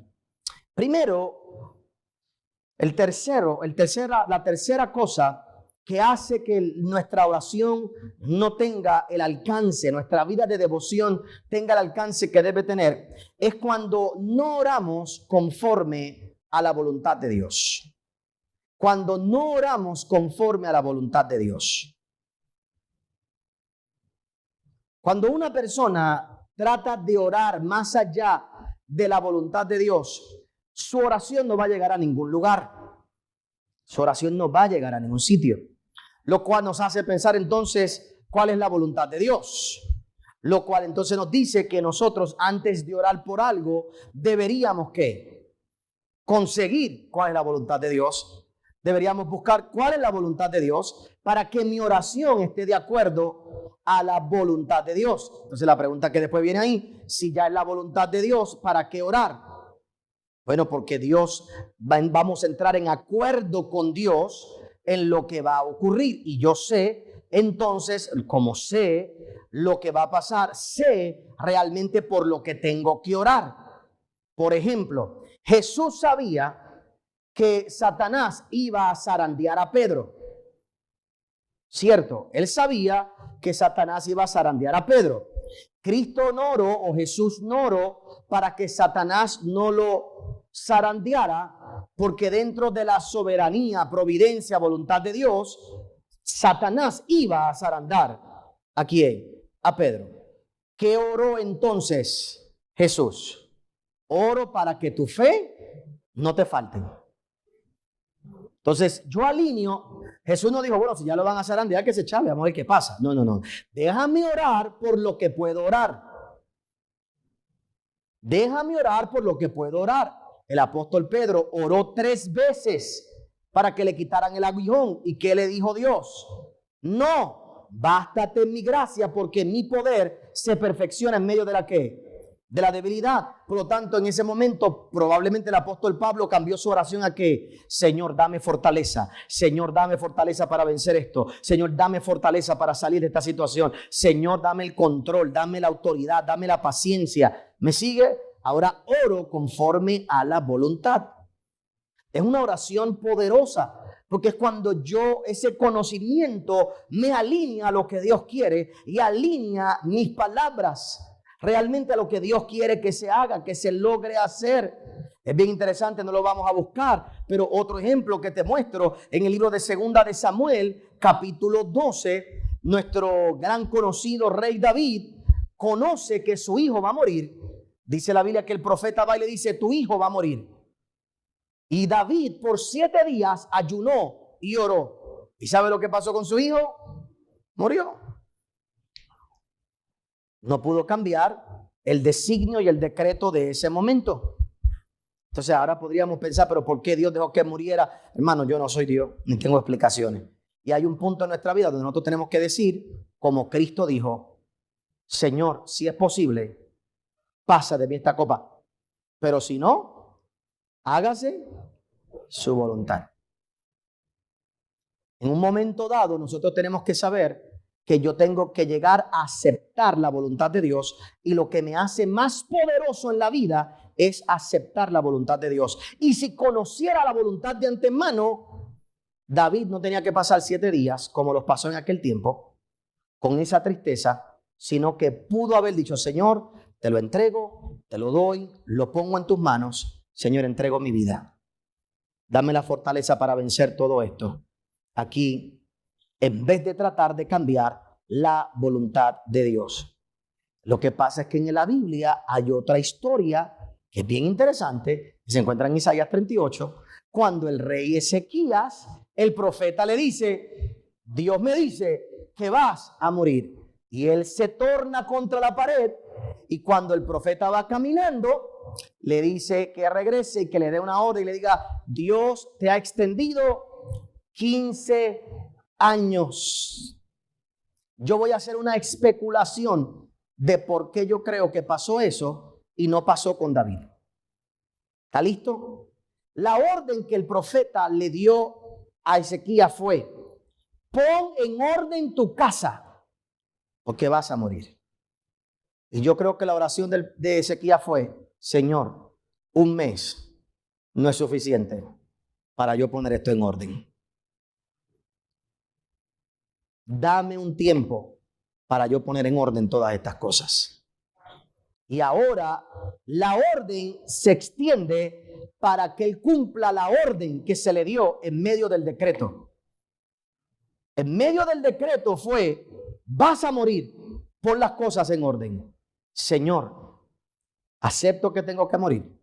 Primero, la tercera cosa que hace que nuestra oración no tenga el alcance, nuestra vida de devoción tenga el alcance que debe tener, es cuando no oramos conforme a la voluntad de Dios. Cuando no oramos conforme a la voluntad de Dios. Cuando una persona trata de orar más allá de la voluntad de Dios, su oración no va a llegar a ningún lugar. Su oración no va a llegar a ningún sitio. Lo cual nos hace pensar entonces, ¿cuál es la voluntad de Dios? Lo cual entonces nos dice que nosotros antes de orar por algo deberíamos ¿qué? Conseguir cuál es la voluntad de Dios. Deberíamos buscar cuál es la voluntad de Dios para que mi oración esté de acuerdo a la voluntad de Dios. Entonces la pregunta que después viene ahí, si ya es la voluntad de Dios, ¿para qué orar? Bueno, porque vamos a entrar en acuerdo con Dios en lo que va a ocurrir. Y yo sé, entonces, como sé lo que va a pasar, sé realmente por lo que tengo que orar. Por ejemplo, Jesús sabía que Satanás iba a zarandear a Pedro. Cierto, él sabía que Satanás iba a zarandear a Pedro. Cristo no oró o Jesús no oró para que Satanás no lo zarandeara, porque dentro de la soberanía, providencia, voluntad de Dios, Satanás iba a zarandear. ¿A quién? A Pedro. ¿Qué oró entonces Jesús? Oro para que tu fe no te falte. Entonces yo alineo, Jesús no dijo, bueno, si ya lo van a zarandear, que se chave, vamos a ver qué pasa. No, no, no. Déjame orar por lo que puedo orar. Déjame orar por lo que puedo orar. El apóstol Pedro oró 3 veces para que le quitaran el aguijón. ¿Y qué le dijo Dios? No, bástate mi gracia porque mi poder se perfecciona en medio de la ¿qué? De la debilidad. Por lo tanto, en ese momento probablemente el apóstol Pablo cambió su oración a que, Señor, dame fortaleza. Señor, dame fortaleza para vencer esto. Señor, dame fortaleza para salir de esta situación. Señor, dame el control, dame la autoridad, dame la paciencia. ¿Me sigue? Ahora oro conforme a la voluntad. Es una oración poderosa, porque es cuando yo, ese conocimiento me alinea a lo que Dios quiere y alinea mis palabras realmente a lo que Dios quiere que se haga, que se logre hacer. Es bien interesante, no lo vamos a buscar, pero otro ejemplo que te muestro en el libro de Segunda de Samuel, capítulo 12, nuestro gran conocido rey David conoce que su hijo va a morir. Dice la Biblia que el profeta va y le dice, tu hijo va a morir. Y David por 7 días ayunó y oró. ¿Y sabe lo que pasó con su hijo? Murió. No pudo cambiar el designio y el decreto de ese momento. Entonces ahora podríamos pensar, pero ¿por qué Dios dejó que muriera? Hermano, yo no soy Dios, ni tengo explicaciones. Y hay un punto en nuestra vida donde nosotros tenemos que decir, como Cristo dijo, Señor, si es posible, pasa de mí esta copa. Pero si no, hágase su voluntad. En un momento dado, nosotros tenemos que saber que yo tengo que llegar a aceptar la voluntad de Dios, y lo que me hace más poderoso en la vida es aceptar la voluntad de Dios. Y si conociera la voluntad de antemano, David no tenía que pasar 7 días como los pasó en aquel tiempo con esa tristeza, sino que pudo haber dicho, Señor, te lo entrego, te lo doy, lo pongo en tus manos. Señor, entrego mi vida. Dame la fortaleza para vencer todo esto. Aquí, en vez de tratar de cambiar la voluntad de Dios. Lo que pasa es que en la Biblia hay otra historia que es bien interesante, que se encuentra en Isaías 38, cuando el rey Ezequías, el profeta le dice, Dios me dice que vas a morir. Y él se torna contra la pared, y cuando el profeta va caminando, le dice que regrese y que le dé una orden y le diga, Dios te ha extendido 15 años. Yo voy a hacer una especulación de por qué yo creo que pasó eso y no pasó con David. ¿Está listo? La orden que el profeta le dio a Ezequías fue, pon en orden tu casa porque vas a morir. Y yo creo que la oración de Ezequías fue, Señor, 1 mes no es suficiente para yo poner esto en orden. Dame un tiempo para yo poner en orden todas estas cosas. Y ahora la orden se extiende para que él cumpla la orden que se le dio en medio del decreto. En medio del decreto fue, vas a morir, pon las cosas en orden. Señor, acepto que tengo que morir,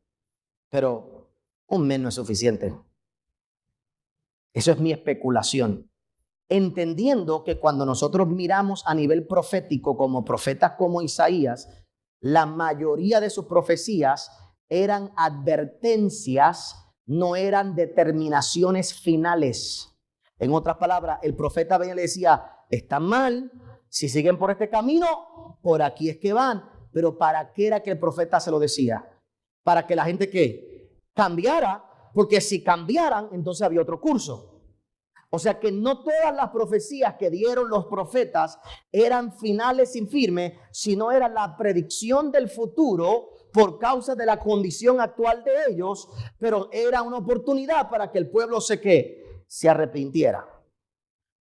pero 1 mes no es suficiente. Eso es mi especulación. entendiendo que cuando nosotros miramos a nivel profético como profetas como Isaías, la mayoría de sus profecías eran advertencias, no eran determinaciones finales. En otras palabras, el profeta venía y le decía, están mal, si siguen por este camino, por aquí es que van. Pero ¿para qué era que el profeta se lo decía? Para que la gente ¿qué? Cambiara, porque si cambiaran, entonces había otro curso. O sea que no todas las profecías que dieron los profetas eran finales sin firme, sino era la predicción del futuro por causa de la condición actual de ellos, pero era una oportunidad para que el pueblo se arrepintiera.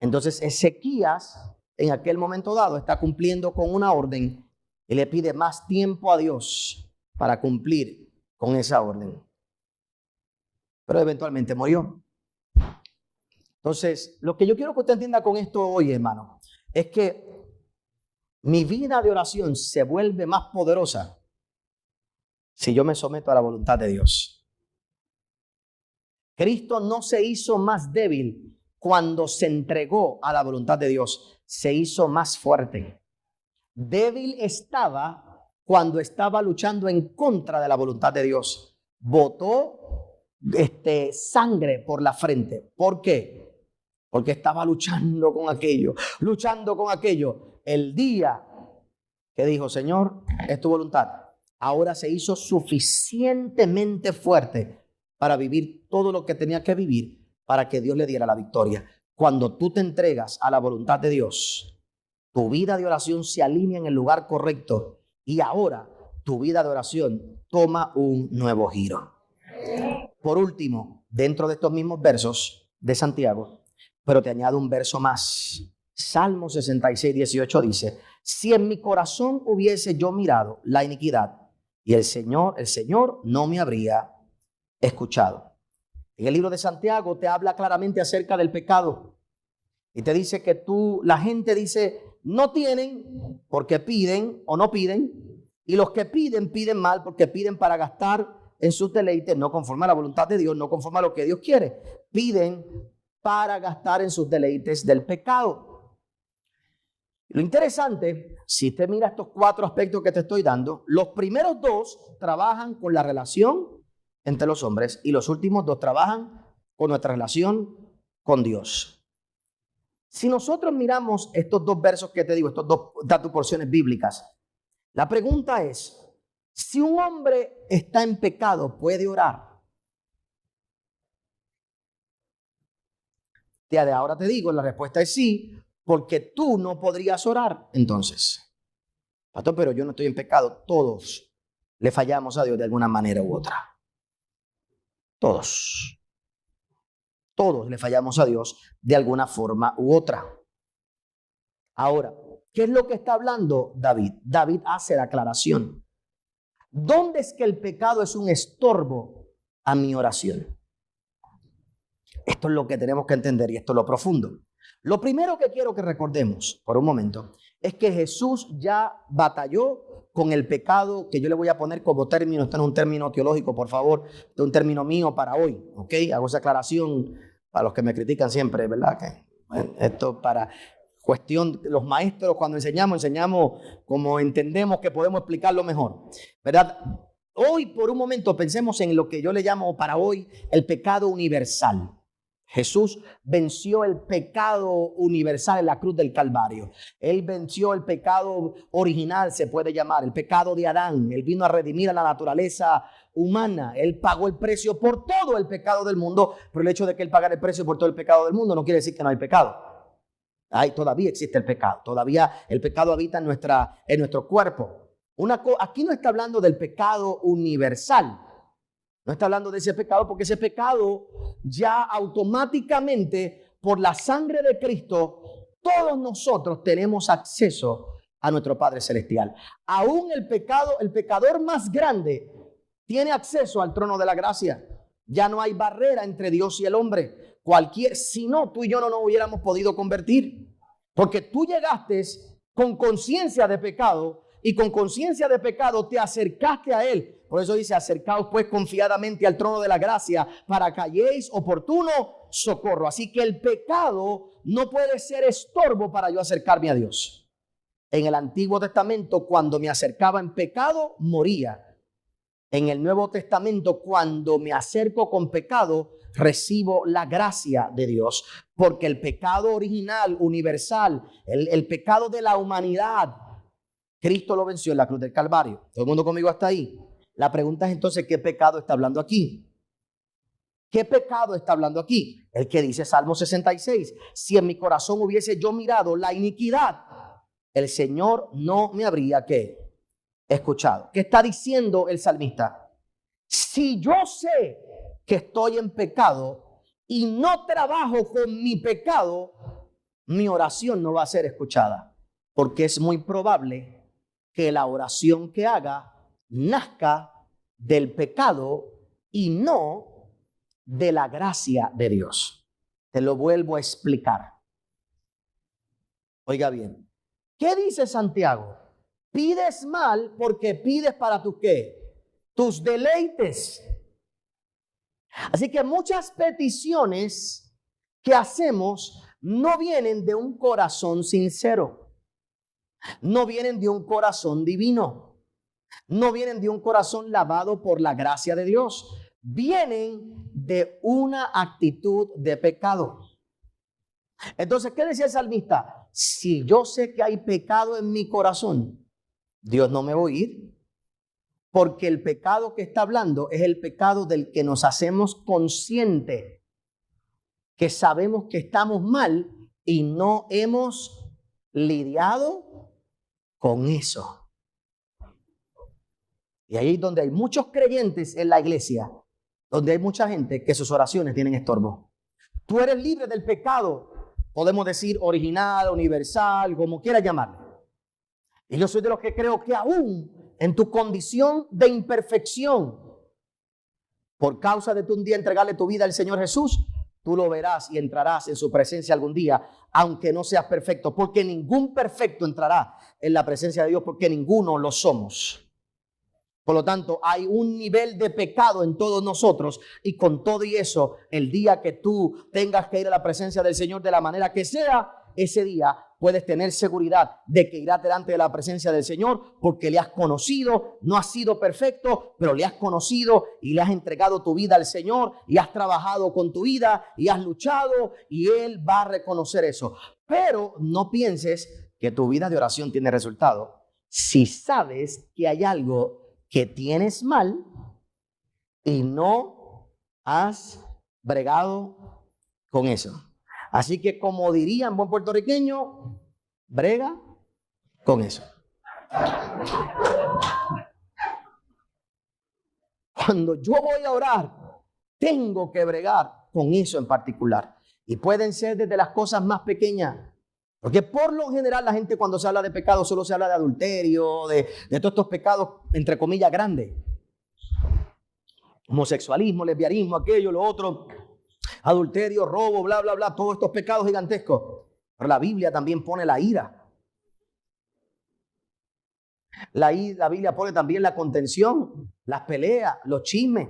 Entonces Ezequías en aquel momento dado está cumpliendo con una orden y le pide más tiempo a Dios para cumplir con esa orden. Pero eventualmente murió. Entonces, lo que yo quiero que usted entienda con esto hoy, hermano, es que mi vida de oración se vuelve más poderosa si yo me someto a la voluntad de Dios. Cristo no se hizo más débil cuando se entregó a la voluntad de Dios, se hizo más fuerte. Débil estaba cuando estaba luchando en contra de la voluntad de Dios. Botó sangre por la frente. ¿Por qué? Porque estaba luchando con aquello. El día que dijo, Señor, es tu voluntad, ahora se hizo suficientemente fuerte para vivir todo lo que tenía que vivir para que Dios le diera la victoria. Cuando tú te entregas a la voluntad de Dios, tu vida de oración se alinea en el lugar correcto y ahora tu vida de oración toma un nuevo giro. Por último, dentro de estos mismos versos de Santiago, pero te añado un verso más. Salmo 66, 18 dice, si en mi corazón hubiese yo mirado la iniquidad y el Señor no me habría escuchado. En el libro de Santiago te habla claramente acerca del pecado y te dice que la gente dice, no tienen porque piden o no piden, y los que piden mal porque piden para gastar en sus deleites, no conforme a la voluntad de Dios, no conforme a lo que Dios quiere. Piden para gastar en sus deleites del pecado. Lo interesante, si usted mira estos 4 aspectos que te estoy dando, los primeros 2 trabajan con la relación entre los hombres y los últimos 2 trabajan con nuestra relación con Dios. Si nosotros miramos estos 2 versos que te digo, estas 2 porciones bíblicas, la pregunta es, si un hombre está en pecado, ¿puede orar? De ahora te digo, la respuesta es sí, porque tú no podrías orar entonces. Pastor, pero yo no estoy en pecado. Todos le fallamos a Dios de alguna manera u otra. Todos le fallamos a Dios de alguna forma u otra. Ahora, ¿qué es lo que está hablando David? David hace la aclaración. ¿Dónde es que el pecado es un estorbo a mi oración? Esto es lo que tenemos que entender y esto es lo profundo. Lo primero que quiero que recordemos por un momento es que Jesús ya batalló con el pecado, que yo le voy a poner como término. Esto no es un término teológico, por favor, esto es un término mío para hoy, ¿ok? Hago esa aclaración para los que me critican siempre, ¿verdad? Esto para cuestión, los maestros cuando enseñamos como entendemos que podemos explicarlo mejor, ¿verdad? Hoy por un momento pensemos en lo que yo le llamo para hoy el pecado universal. Jesús venció el pecado universal en la cruz del Calvario. Él venció el pecado original, se puede llamar, el pecado de Adán. Él vino a redimir a la naturaleza humana. Él pagó el precio por todo el pecado del mundo, pero el hecho de que Él pagara el precio por todo el pecado del mundo no quiere decir que no hay pecado. Todavía existe el pecado, todavía el pecado habita en nuestro cuerpo. Aquí no está hablando del pecado universal. No está hablando de ese pecado porque ese pecado ya automáticamente por la sangre de Cristo todos nosotros tenemos acceso a nuestro Padre Celestial. Aún el pecador más grande tiene acceso al trono de la gracia. Ya no hay barrera entre Dios y el hombre. Si no, tú y yo no nos hubiéramos podido convertir. Porque tú llegaste con conciencia de pecado y con conciencia de pecado te acercaste a Él. Por eso dice, acercaos pues confiadamente al trono de la gracia para que halléis oportuno socorro. Así que el pecado no puede ser estorbo para yo acercarme a Dios. En el Antiguo Testamento, cuando me acercaba en pecado, moría. En el Nuevo Testamento, cuando me acerco con pecado, recibo la gracia de Dios. Porque el pecado original, universal, el pecado de la humanidad, Cristo lo venció en la cruz del Calvario. ¿Todo el mundo conmigo hasta ahí? La pregunta es entonces, ¿qué pecado está hablando aquí? ¿Qué pecado está hablando aquí? El que dice Salmo 66. Si en mi corazón hubiese yo mirado la iniquidad, el Señor no me habría ¿qué? Escuchado. ¿Qué está diciendo el salmista? Si yo sé que estoy en pecado y no trabajo con mi pecado, mi oración no va a ser escuchada. Porque es muy probable que la oración que haga nazca del pecado y no de la gracia de Dios. Te lo vuelvo a explicar. Oiga bien, ¿qué dice Santiago? Pides mal porque pides para tu ¿qué? Tus deleites. Así que muchas peticiones que hacemos no vienen de un corazón sincero. No vienen de un corazón divino. No vienen de un corazón lavado por la gracia de Dios. Vienen de una actitud de pecado. Entonces, ¿qué decía el salmista? Si yo sé que hay pecado en mi corazón, Dios no me va a oír. Porque el pecado que está hablando es el pecado del que nos hacemos conscientes, que sabemos que estamos mal y no hemos lidiado con eso. Y ahí es donde hay muchos creyentes en la iglesia, donde hay mucha gente que sus oraciones tienen estorbo. Tú eres libre del pecado, podemos decir original, universal, como quieras llamarlo. Y yo soy de los que creo que aún en tu condición de imperfección, por causa de tu un día entregarle tu vida al Señor Jesús, tú lo verás y entrarás en su presencia algún día, aunque no seas perfecto, porque ningún perfecto entrará en la presencia de Dios, porque ninguno lo somos. Por lo tanto, hay un nivel de pecado en todos nosotros y con todo y eso, el día que tú tengas que ir a la presencia del Señor de la manera que sea, ese día puedes tener seguridad de que irás delante de la presencia del Señor porque le has conocido, no has sido perfecto, pero le has conocido y le has entregado tu vida al Señor y has trabajado con tu vida y has luchado y Él va a reconocer eso. Pero no pienses que tu vida de oración tiene resultado si sabes que hay algo que tienes mal y no has bregado con eso. Así que como dirían buen puertorriqueño, brega con eso. Cuando yo voy a orar, tengo que bregar con eso en particular. Y pueden ser desde las cosas más pequeñas. Porque por lo general la gente cuando se habla de pecado solo se habla de adulterio, de todos estos pecados entre comillas grandes. Homosexualismo, lesbianismo, aquello, lo otro, adulterio, robo, bla, bla, bla, todos estos pecados gigantescos. Pero la Biblia también pone la ira. La Biblia pone también la contención, las peleas, los chismes.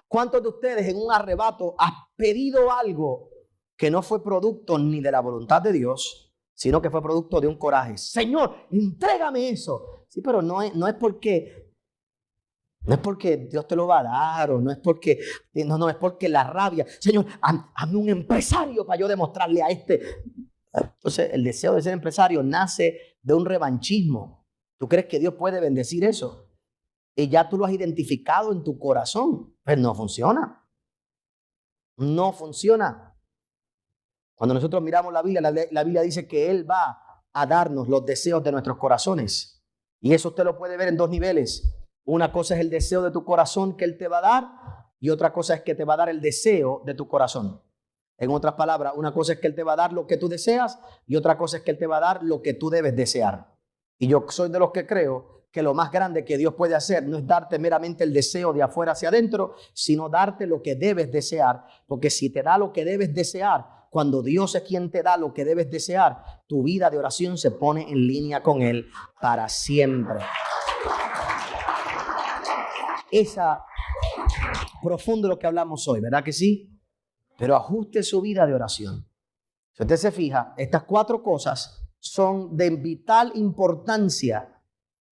¿Cuántos de ustedes en un arrebato han pedido algo que no fue producto ni de la voluntad de Dios, sino que fue producto de un coraje? Señor, entrégame eso. Sí, pero no es porque Dios te lo va a dar, o no es porque, no es porque la rabia. Señor, hazme un empresario para yo demostrarle a este. Entonces, el deseo de ser empresario nace de un revanchismo. ¿Tú crees que Dios puede bendecir eso? Y ya tú lo has identificado en tu corazón. Pues no funciona. No funciona. Cuando nosotros miramos la Biblia dice que Él va a darnos los deseos de nuestros corazones. Y eso usted lo puede ver en dos niveles. Una cosa es el deseo de tu corazón que Él te va a dar y otra cosa es que te va a dar el deseo de tu corazón. En otras palabras, una cosa es que Él te va a dar lo que tú deseas y otra cosa es que Él te va a dar lo que tú debes desear. Y yo soy de los que creo que lo más grande que Dios puede hacer no es darte meramente el deseo de afuera hacia adentro, sino darte lo que debes desear. Porque si te da lo que debes desear, cuando Dios es quien te da lo que debes desear, tu vida de oración se pone en línea con Él para siempre. Esa profundo lo que hablamos hoy, ¿verdad que sí? Pero ajuste su vida de oración. Si usted se fija, estas 4 cosas son de vital importancia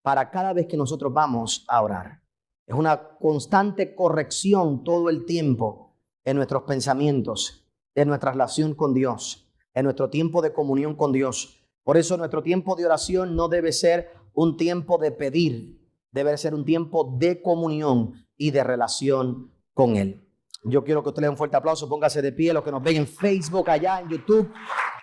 para cada vez que nosotros vamos a orar. Es una constante corrección todo el tiempo en nuestros pensamientos, en nuestra relación con Dios, en nuestro tiempo de comunión con Dios. Por eso nuestro tiempo de oración no debe ser un tiempo de pedir, debe ser un tiempo de comunión y de relación con Él. Yo quiero que usted le dé un fuerte aplauso, póngase de pie, los que nos ven en Facebook, allá en YouTube.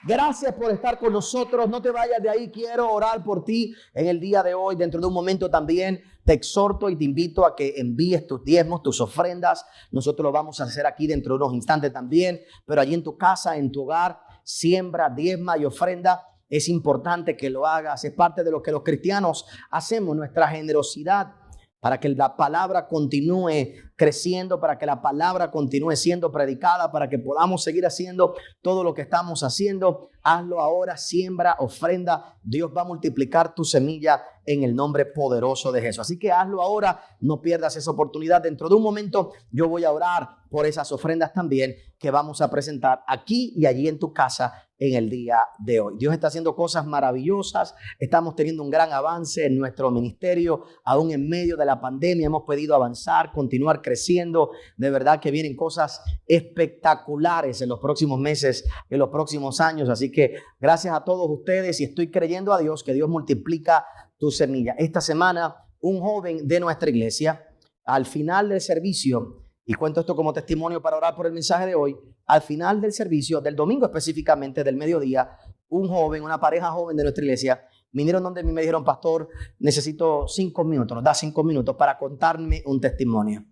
Gracias por estar con nosotros, no te vayas de ahí, quiero orar por ti en el día de hoy. Dentro de un momento también te exhorto y te invito a que envíes tus diezmos, tus ofrendas. Nosotros lo vamos a hacer aquí dentro de unos instantes también, pero allí en tu casa, en tu hogar, siembra, diezma y ofrenda. Es importante que lo hagas, es parte de lo que los cristianos hacemos, nuestra generosidad, para que la palabra continúe creciendo, para que la palabra continúe siendo predicada, para que podamos seguir haciendo todo lo que estamos haciendo. Hazlo ahora, siembra, ofrenda. Dios va a multiplicar tu semilla en el nombre poderoso de Jesús. Así que hazlo ahora, no pierdas esa oportunidad. Dentro de un momento yo voy a orar por esas ofrendas también que vamos a presentar aquí y allí en tu casa en el día de hoy. Dios está haciendo cosas maravillosas. Estamos teniendo un gran avance en nuestro ministerio. Aún en medio de la pandemia hemos podido avanzar, continuar creciendo. De verdad que vienen cosas espectaculares en los próximos meses, en los próximos años. Así que gracias a todos ustedes y estoy creyendo a Dios que Dios multiplica tu semilla. Esta semana un joven de nuestra iglesia, al final del servicio, y cuento esto como testimonio para orar por el mensaje de hoy, al final del servicio, del domingo específicamente, del mediodía, un joven, una pareja joven de nuestra iglesia, vinieron donde mí me dijeron: pastor, necesito 5 minutos, nos da 5 minutos para contarme un testimonio.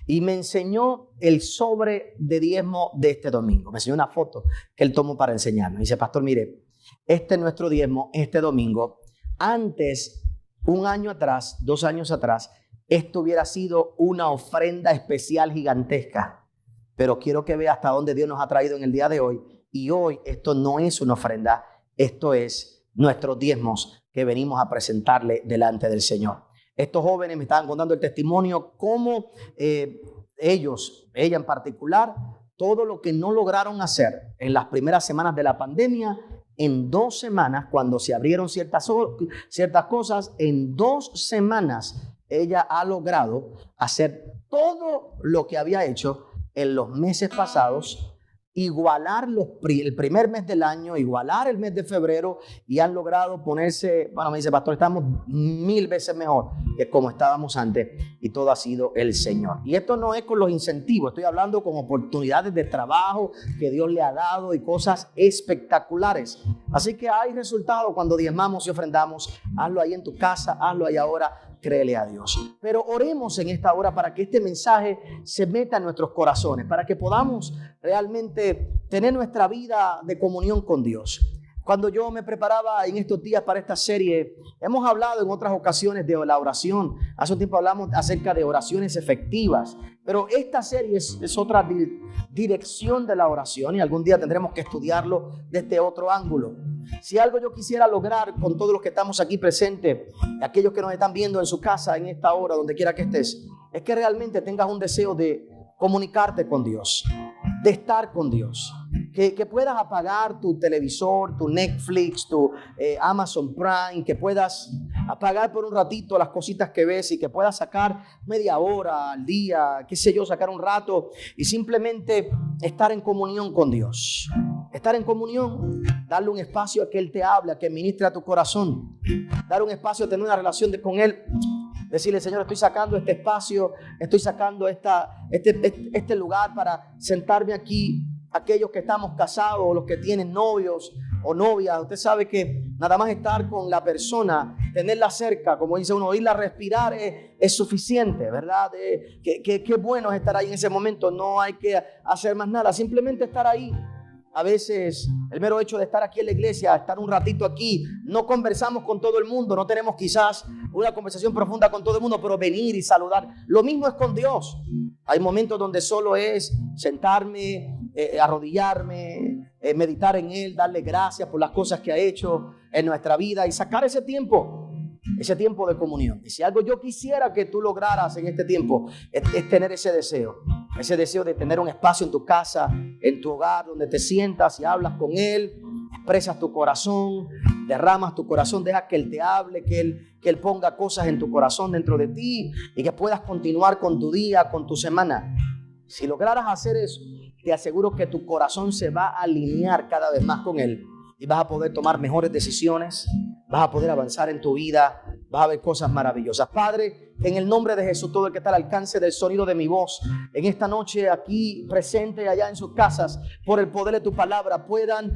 Y me enseñó el sobre de diezmo de este domingo. Me enseñó una foto que él tomó para enseñarme. Me dice: pastor, mire, este es nuestro diezmo este domingo. Antes, un año atrás, 2 años atrás, esto hubiera sido una ofrenda especial gigantesca. Pero quiero que vea hasta dónde Dios nos ha traído en el día de hoy. Y hoy esto no es una ofrenda, esto es nuestros diezmos que venimos a presentarle delante del Señor. Estos jóvenes me estaban contando el testimonio, cómo ella en particular, todo lo que no lograron hacer en las primeras semanas de la pandemia, en 2 semanas, cuando se abrieron ciertas cosas, en 2 semanas ella ha logrado hacer todo lo que había hecho en los meses pasados, igualar el primer mes del año, igualar el mes de febrero, y han logrado ponerse, bueno, me dice: pastor, estamos 1000 veces mejor que como estábamos antes, y todo ha sido el Señor. Y esto no es con los incentivos, estoy hablando con oportunidades de trabajo que Dios le ha dado y cosas espectaculares. Así que hay resultados cuando diezmamos y ofrendamos. Hazlo ahí en tu casa, hazlo ahí ahora. Créele a Dios. Pero oremos en esta hora para que este mensaje se meta en nuestros corazones, para que podamos realmente tener nuestra vida de comunión con Dios. Cuando yo me preparaba en estos días para esta serie, hemos hablado en otras ocasiones de la oración. Hace un tiempo hablamos acerca de oraciones efectivas, pero esta serie es otra dirección de la oración, y algún día tendremos que estudiarlo desde otro ángulo. Si algo yo quisiera lograr con todos los que estamos aquí presentes, aquellos que nos están viendo en su casa, en esta hora, donde quiera que estés, es que realmente tengas un deseo de comunicarte con Dios, de estar con Dios. Que puedas apagar tu televisor, tu Netflix, tu Amazon Prime, que puedas apagar por un ratito las cositas que ves y que puedas sacar media hora al día, qué sé yo, sacar un rato y simplemente estar en comunión con Dios. Estar en comunión, darle un espacio a que Él te hable, a que ministre a tu corazón, dar un espacio a tener una relación con Él. Decirle: Señor, estoy sacando este espacio, estoy sacando este lugar para sentarme aquí. Aquellos que estamos casados o los que tienen novios o novias, usted sabe que nada más estar con la persona, tenerla cerca, como dice uno, oírla respirar es suficiente, ¿verdad? Qué bueno es estar ahí en ese momento, no hay que hacer más nada, simplemente estar ahí. A veces el mero hecho de estar aquí en la iglesia, estar un ratito aquí, no conversamos con todo el mundo, no tenemos quizás una conversación profunda con todo el mundo, pero venir y saludar. Lo mismo es con Dios. Hay momentos donde solo es sentarme, arrodillarme, meditar en Él, darle gracias por las cosas que ha hecho en nuestra vida y sacar ese tiempo de comunión. Y si algo yo quisiera que tú lograras en este tiempo es tener ese deseo de tener un espacio en tu casa, en tu hogar, donde te sientas y hablas con Él, expresas tu corazón, derramas tu corazón, deja que Él te hable, que Él ponga cosas en tu corazón dentro de ti y que puedas continuar con tu día, con tu semana. Si lograras hacer eso, te aseguro que tu corazón se va a alinear cada vez más con Él y vas a poder tomar mejores decisiones, vas a poder avanzar en tu vida, vas a ver cosas maravillosas. Padre, en el nombre de Jesús, todo el que está al alcance del sonido de mi voz, en esta noche aquí presente y allá en sus casas, por el poder de tu palabra, puedan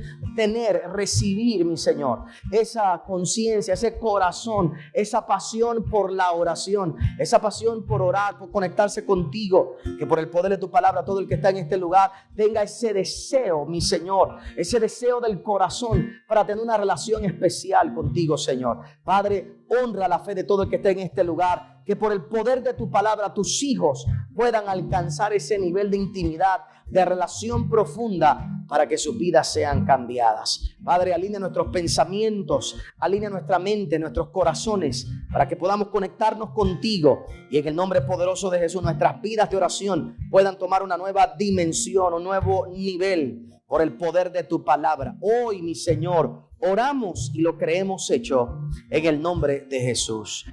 recibir, mi Señor, esa conciencia, ese corazón, esa pasión por la oración, esa pasión por orar, por conectarse contigo, que por el poder de tu palabra, todo el que está en este lugar tenga ese deseo, mi Señor, ese deseo del corazón para tener una relación especial contigo, Señor. Padre, honra la fe de todo el que esté en este lugar, que por el poder de tu palabra tus hijos puedan alcanzar ese nivel de intimidad, de relación profunda, para que sus vidas sean cambiadas. Padre, alinea nuestros pensamientos, alinea nuestra mente, nuestros corazones, para que podamos conectarnos contigo y en el nombre poderoso de Jesús nuestras vidas de oración puedan tomar una nueva dimensión, un nuevo nivel por el poder de tu palabra. Hoy, mi Señor, oramos y lo creemos hecho en el nombre de Jesús.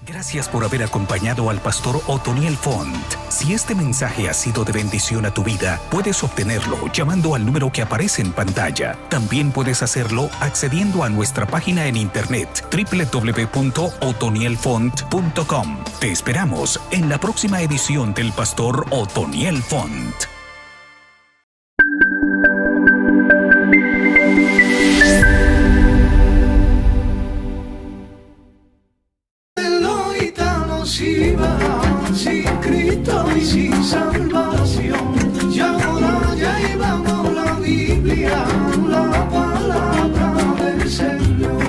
Gracias por haber acompañado al pastor Otoniel Font. Si este mensaje ha sido de bendición a tu vida, puedes obtenerlo llamando al número que aparece en pantalla. También puedes hacerlo accediendo a nuestra página en internet www.otonielfont.com. Te esperamos en la próxima edición del pastor Otoniel Font. Sin Cristo y sin salvación, y ahora ya llevamos la Biblia, la palabra del Señor.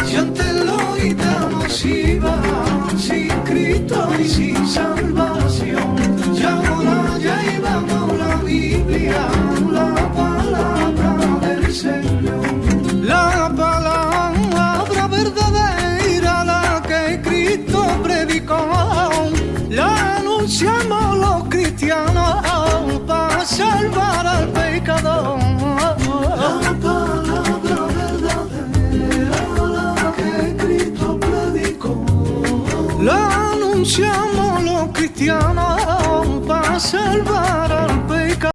Y antes los gitanos iban sin Cristo y sin salvación, y ahora ya llevamos la Biblia, la palabra del Señor. La palabra verdadera, la que Cristo predicó, la anunciamos los cristianos para salvar al pecador. La palabra verdadera, la que Cristo predicó, la anunciamos los cristianos para salvar